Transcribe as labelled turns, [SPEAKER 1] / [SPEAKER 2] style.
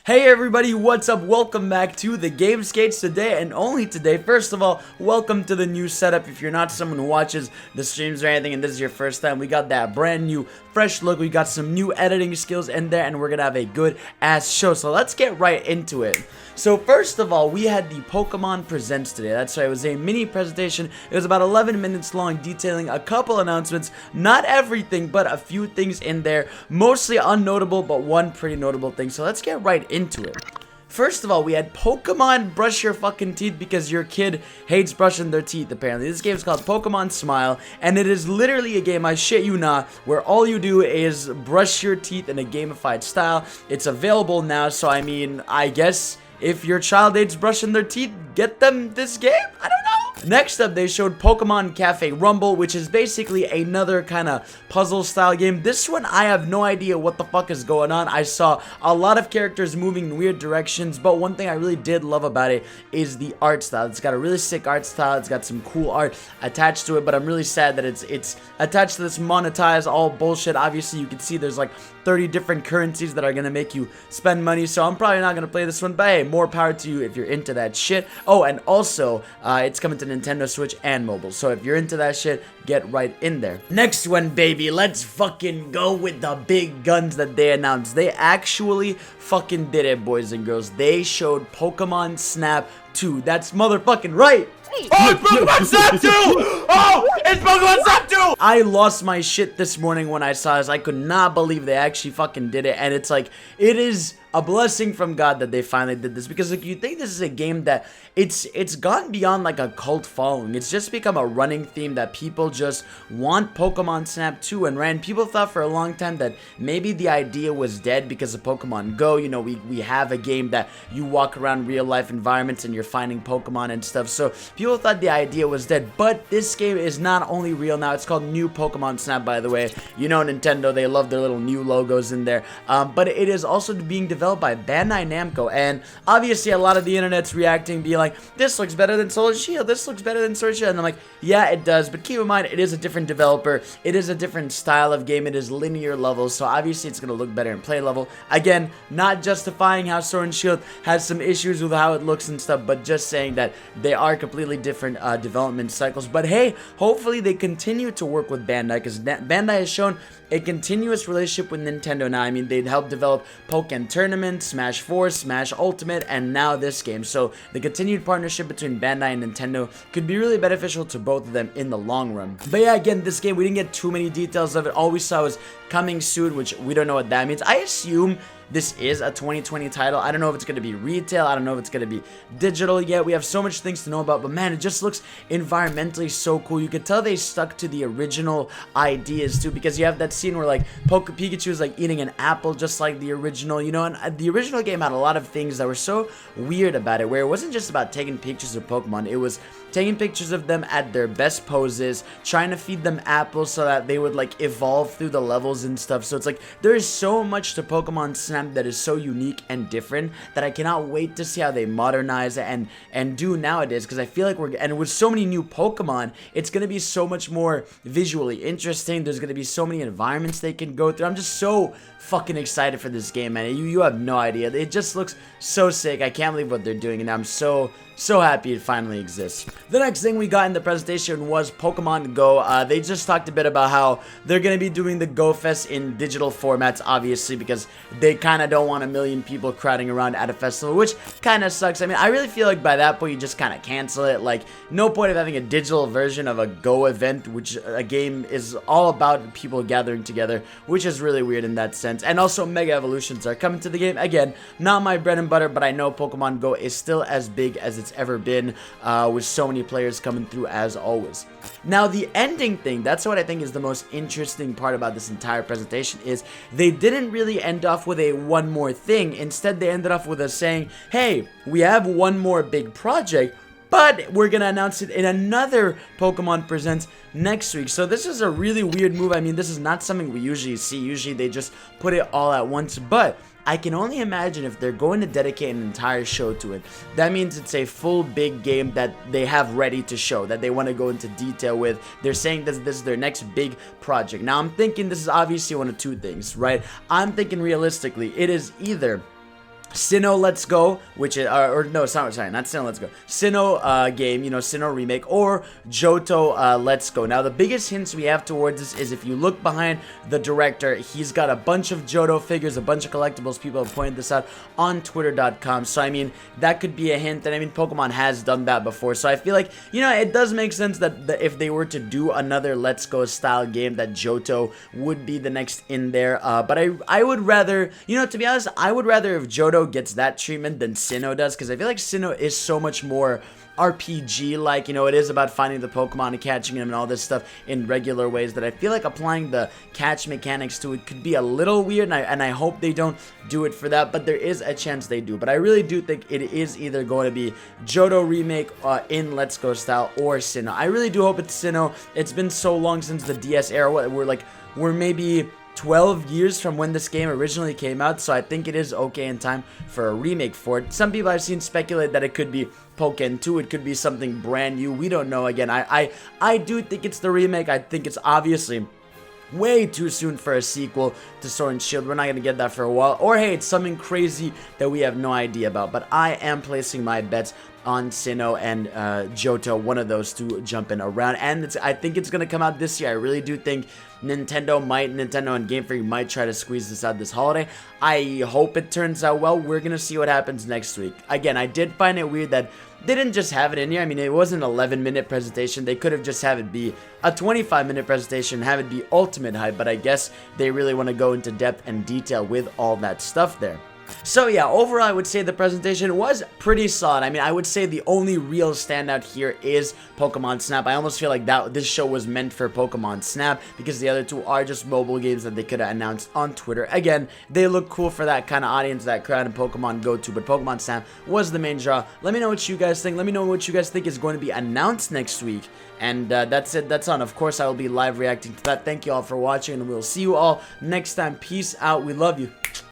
[SPEAKER 1] Hey everybody, what's up? Welcome back to the Game Skates today and only today. First of all, welcome to the new setup. If you're not someone who watches the streams or anything and this is your first time, we got that brand new, fresh look. We got some new editing skills in there and we're gonna have a good ass show. So let's get right into it. So first of all, we had the Pokemon Presents today. That's right, it was a mini presentation. It was about 11 minutes long, detailing a couple announcements. Not everything, but a few things in there. Mostly unnotable, but one pretty notable thing. So let's get right into it. First of all, we had Pokemon Brush Your Fucking Teeth because your kid hates brushing their teeth, apparently. This game is called Pokemon Smile, and it is literally a game, I shit you not, where all you do is brush your teeth in a gamified style. It's available now, so I mean, I guess if your child hates brushing their teeth, get them this game? I don't know. Next up, they showed Pokemon Cafe Rumble, which is basically another kind of puzzle style game. This one, I have no idea what the fuck is going on. I saw a lot of characters moving in weird directions, but one thing I really did love about it is the art style. It's got a really sick art style. It's got some cool art attached to it, but I'm really sad that it's attached to this monetized all bullshit. Obviously, you can see there's like 30 different currencies that are gonna make you spend money, so I'm probably not gonna play this one, but hey, more power to you if you're into that shit. Oh, and also, it's coming to Nintendo Switch and mobile, so if you're into that shit, get right in there. Next one, baby, let's fucking go with the big guns that they announced. They actually fucking did it, boys and girls. They showed Pokemon Snap 2. That's motherfucking right! Oh, it's Pokemon Snap 2! Oh, it's Pokemon Snap 2! I lost my shit this morning when I saw this. I could not believe they actually fucking did it. And it's like, it is a blessing from God that they finally did this. Because like, you think this is a game that it's gone beyond like a cult following. It's just become a running theme that people just want Pokemon Snap 2. And people thought for a long time that maybe the idea was dead because of Pokemon Go. You know, we have a game that you walk around real life environments and you're finding Pokemon and stuff. So people thought the idea was dead, but this game is not only real now, it's called New Pokemon Snap, by the way. You know Nintendo, they love their little new logos in there, but it is also being developed by Bandai Namco, and obviously a lot of the internet's reacting, being like, this looks better than Sword and Shield, this looks better than Sword and Shield, and I'm like, yeah, it does, but keep in mind, it is a different developer, it is a different style of game, it is linear levels, so obviously it's going to look better in play level. Again, not justifying how Sword and Shield has some issues with how it looks and stuff, but just saying that they are completely different development cycles. But hey, hopefully they continue to work with Bandai, because Bandai has shown a continuous relationship with Nintendo now. I mean, they'd helped develop Pokken Tournament, Smash 4, Smash Ultimate, and now this game. So the continued partnership between Bandai and Nintendo could be really beneficial to both of them in the long run. But yeah, again, this game, we didn't get too many details of it. All we saw was coming soon, which we don't know what that means. I assume this is a 2020 title. I don't know if it's going to be retail. I don't know if it's going to be digital yet. We have so much things to know about, but man, it just looks environmentally so cool. You could tell they stuck to the original ideas too, because you have that scene where like Pikachu is like eating an apple just like the original, you know, and the original game had a lot of things that were so weird about it, where it wasn't just about taking pictures of Pokemon, it was taking pictures of them at their best poses, trying to feed them apples so that they would like evolve through the levels and stuff. So it's like there is so much to Pokemon Snap that is so unique and different that I cannot wait to see how they modernize it and do nowadays, because I feel like and with so many new Pokemon, it's going to be so much more visually interesting. There's going to be so many environments they can go through. I'm just so fucking excited for this game, man. You have no idea. It just looks so sick. I can't believe what they're doing, and I'm so happy it finally exists. The next thing we got in the presentation was Pokemon Go. They just talked a bit about how they're going to be doing the Go Fest in digital formats, obviously, because they kind of don't want a million people crowding around at a festival, which kind of sucks. I mean, I really feel like by that point, you just kind of cancel it. Like, no point of having a digital version of a Go event, which a game is all about people gathering together, which is really weird in that sense. And also, Mega Evolutions are coming to the game. Again, not my bread and butter, but I know Pokemon Go is still as big as it's ever been, with so many players coming through as always. Now, the ending thing, that's what I think is the most interesting part about this entire presentation, is they didn't really end off with a one more thing. Instead, they ended off with us saying, hey, we have one more big project, but we're gonna announce it in another Pokemon Presents next week. So this is a really weird move. I mean, this is not something we usually see. Usually they just put it all at once, but I can only imagine if they're going to dedicate an entire show to it. That means it's a full big game that they have ready to show, that they want to go into detail with. They're saying this is their next big project. Now, I'm thinking this is obviously one of two things, right? I'm thinking realistically, it is either Sinnoh Let's Go, which is, or no, sorry, not Sinnoh Let's Go, Sinnoh game, you know, Sinnoh remake, or Johto Let's Go. Now, the biggest hints we have towards this is if you look behind the director, he's got a bunch of Johto figures, a bunch of collectibles. People have pointed this out on Twitter.com. So, I mean, that could be a hint, and I mean, Pokemon has done that before. So, I feel like, you know, it does make sense that if they were to do another Let's Go style game, that Johto would be the next in there. But I would rather, you know, to be honest, I would rather if Johto gets that treatment than Sinnoh does, because I feel like Sinnoh is so much more RPG like, you know, it is about finding the Pokemon and catching them and all this stuff in regular ways, that I feel like applying the catch mechanics to it could be a little weird, and I hope they don't do it for that, but there is a chance they do. But I really do think it is either going to be Johto remake in Let's Go style or Sinnoh. I really do hope it's Sinnoh. It's been so long since the DS era. We're maybe 12 years from when this game originally came out, so I think it is okay in time for a remake for it. Some people I've seen speculate that it could be Pokken 2, it could be something brand new. We don't know. Again, I do think it's the remake. I think it's obviously way too soon for a sequel to Sword and Shield. We're not going to get that for a while. Or hey, it's something crazy that we have no idea about. But I am placing my bets on Sinnoh and Johto, one of those two jumping around. And I think it's going to come out this year. I really do think Nintendo and Game Freak might try to squeeze this out this holiday. I hope it turns out well. We're going to see what happens next week. Again, I did find it weird that they didn't just have it in here. I mean, it wasn't an 11-minute presentation. They could have just have it be a 25-minute presentation, have it be ultimate hype, but I guess they really want to go into depth and detail with all that stuff there. So yeah, overall I would say the presentation was pretty solid. I mean, I would say the only real standout here is Pokemon Snap. I almost feel like this show was meant for Pokemon Snap, because the other two are just mobile games that they could have announced on Twitter. Again, they look cool for that kind of audience, that crowd and Pokemon go to, but Pokemon Snap was the main draw. Let me know what you guys think. Let me know what you guys think is going to be announced next week. And that's it. That's on. Of course, I will be live reacting to that. Thank you all for watching, and we'll see you all next time. Peace out. We love you.